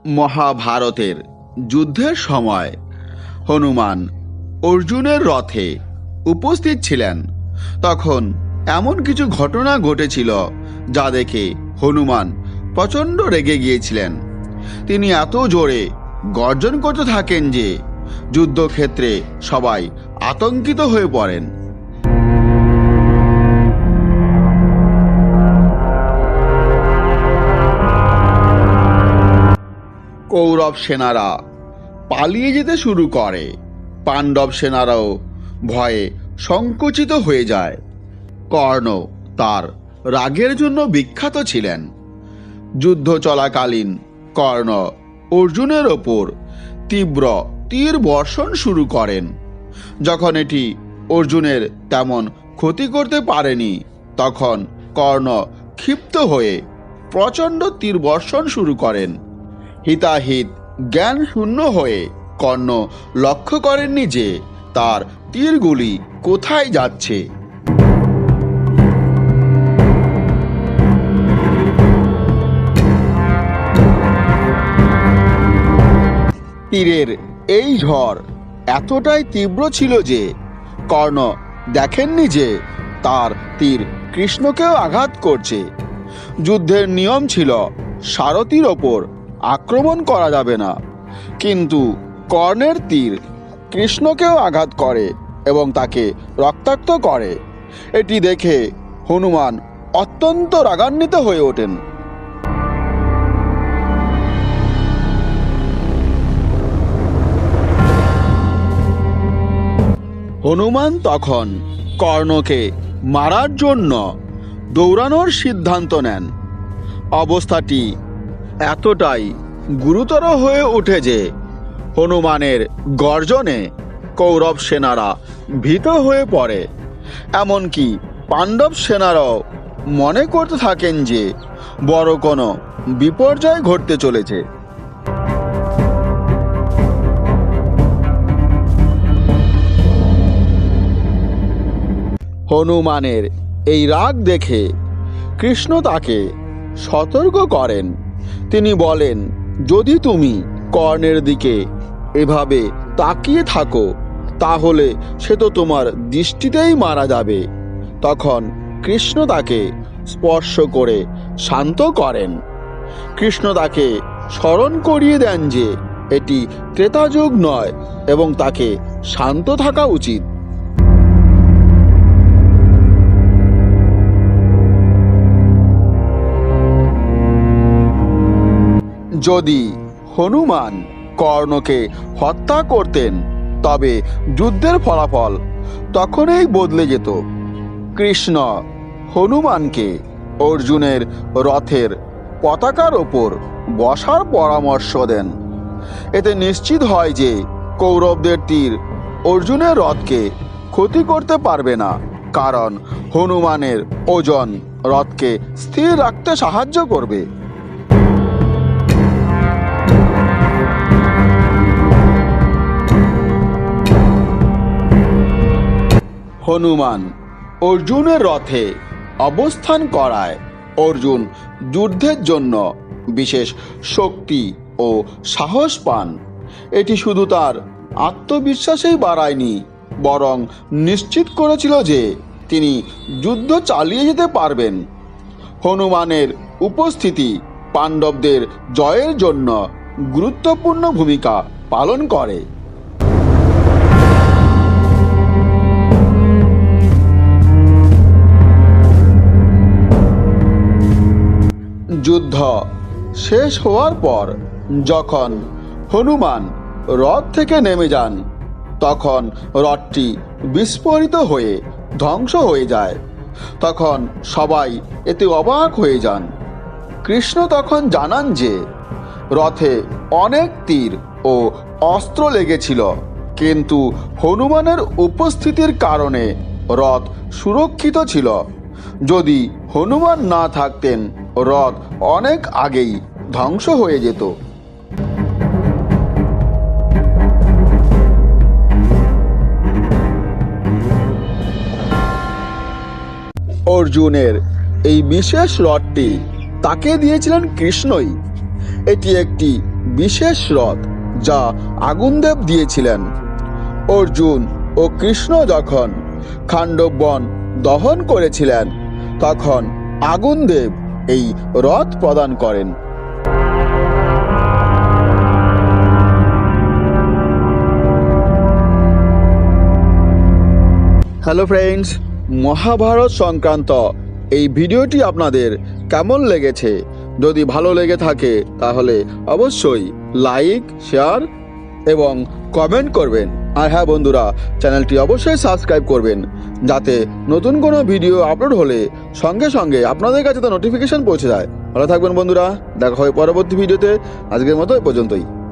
মহাভারতের যুদ্ধের সময় হনুমান অর্জুনের রথে উপস্থিত ছিলেন। তখন এমন কিছু ঘটনা ঘটেছিল যা দেখে হনুমান প্রচণ্ড রেগে গিয়েছিলেন। তিনি এত জোরে গর্জন করতে থাকেন যে যুদ্ধক্ষেত্রে সবাই আতঙ্কিত হয়ে পড়েন। কৌরব সেনারা পালিয়ে যেতে শুরু করে। পাণ্ডব সেনারাও ভয়ে সংকুচিত হয়ে যায়। কর্ণ তার রাগের জন্য বিখ্যাত ছিলেন। যুদ্ধ চলাকালীন কর্ণ অর্জুনের ওপর তীব্র তীর বর্ষণ শুরু করেন। যখন এটি অর্জুনের তেমন ক্ষতি করতে পারেনি, তখন কর্ণ ক্ষিপ্ত হয়ে প্রচণ্ড তীর বর্ষণ শুরু করেন। হিতাহিত জ্ঞান শূন্য হয়ে কর্ণ লক্ষ্য করেননি যে তার তীরগুলি কোথায় যাচ্ছে। তীরের এই ঝড় এতটাই তীব্র ছিল যে কর্ণ দেখেননি যে তার তীর কৃষ্ণকেও আঘাত করছে। যুদ্ধের নিয়ম ছিল সারথীর ওপর আক্রমণ করা যাবে না, কিন্তু কর্ণের তীর কৃষ্ণকেও আঘাত করে এবং তাকে রক্তাক্ত করে। এটি দেখে হনুমান অত্যন্ত রাগান্বিত হয়ে ওঠেন। হনুমান তখন কর্ণকে মারার জন্য দৌড়ানোর সিদ্ধান্ত নেন। অবস্থাটি এতটাই গুরুতর হয়ে ওঠে যে হনুমানের গর্জনে কৌরব সেনারা ভীত হয়ে পড়ে। এমনকি পাণ্ডব সেনারাও মনে করতে থাকেন যে বড় কোনো বিপর্যয় ঘটতে চলেছে। হনুমানের এই রাগ দেখে কৃষ্ণ তাকে সতর্ক করেন। তিনি বলেন, যদি তুমি কর্ণের দিকে এভাবে তাকিয়ে থাকো তাহলে সে তো তোমার দৃষ্টিতেই মারা যাবে। তখন কৃষ্ণ তাকে স্পর্শ করে শান্ত করেন। কৃষ্ণ তাকে স্মরণ করিয়ে দেন যে এটি ত্রেতাযুগ নয় এবং তাকে শান্ত থাকা উচিত। যদি হনুমান কর্ণকে হত্যা করতেন তবে যুদ্ধের ফলাফল তখনই বদলে যেত। কৃষ্ণ হনুমানকে অর্জুনের রথের পতাকার ওপর বসার পরামর্শ দেন। এতে নিশ্চিত হয় যে কৌরবদের তীর অর্জুনের রথকে ক্ষতি করতে পারবে না, কারণ হনুমানের ওজন রথকে স্থির রাখতে সাহায্য করবে। হনুমান অর্জুনের রথে অবস্থান করায় অর্জুন যুদ্ধের জন্য বিশেষ শক্তি ও সাহস পান। এটি শুধু তার আত্মবিশ্বাসেই বাড়ায়নি, বরং নিশ্চিত করেছিল যে তিনি যুদ্ধ চালিয়ে যেতে পারবেন। হনুমানের উপস্থিতি পাণ্ডবদের জয়ের জন্য গুরুত্বপূর্ণ ভূমিকা পালন করে। যুদ্ধ শেষ হওয়ার পর যখন হনুমান রথ থেকে নেমে যান, তখন রথটি বিস্ফোরিত হয়ে ধ্বংস হয়ে যায়। তখন সবাই এতে অবাক হয়ে যান। কৃষ্ণ তখন জানান যে রথে অনেক তীর ও অস্ত্র লেগেছিল, কিন্তু হনুমানের উপস্থিতির কারণে রথ সুরক্ষিত ছিল। যদি হনুমান না থাকতেন রথ অনেক আগেই ধ্বংস হয়ে যেত। অর্জুনের এই বিশেষ রথটি তাকে দিয়েছিলেন কৃষ্ণই। এটি একটি বিশেষ রথ যা আগুনদেব দিয়েছিলেন। অর্জুন ও কৃষ্ণ যখন খাণ্ডব বন দহন করেছিলেন তখন আগুনদেব এই রথ প্রদান করেন। হ্যালো ফ্রেন্ডস, মহাভারত সংক্রান্ত এই ভিডিওটি আপনাদের কেমন লেগেছে? যদি ভালো লেগে থাকে তাহলে অবশ্যই লাইক, শেয়ার এবং কমেন্ট করবেন। আর হ্যাঁ বন্ধুরা, চ্যানেলটি অবশ্যই সাবস্ক্রাইব করবেন যাতে নতুন কোনো ভিডিও আপলোড হলে সঙ্গে সঙ্গে আপনাদের কাছে তো নোটিফিকেশন পৌঁছে যায়। ভালো থাকবেন বন্ধুরা, দেখা হবে পরবর্তী ভিডিওতে। আজকের মতো এই পর্যন্তই।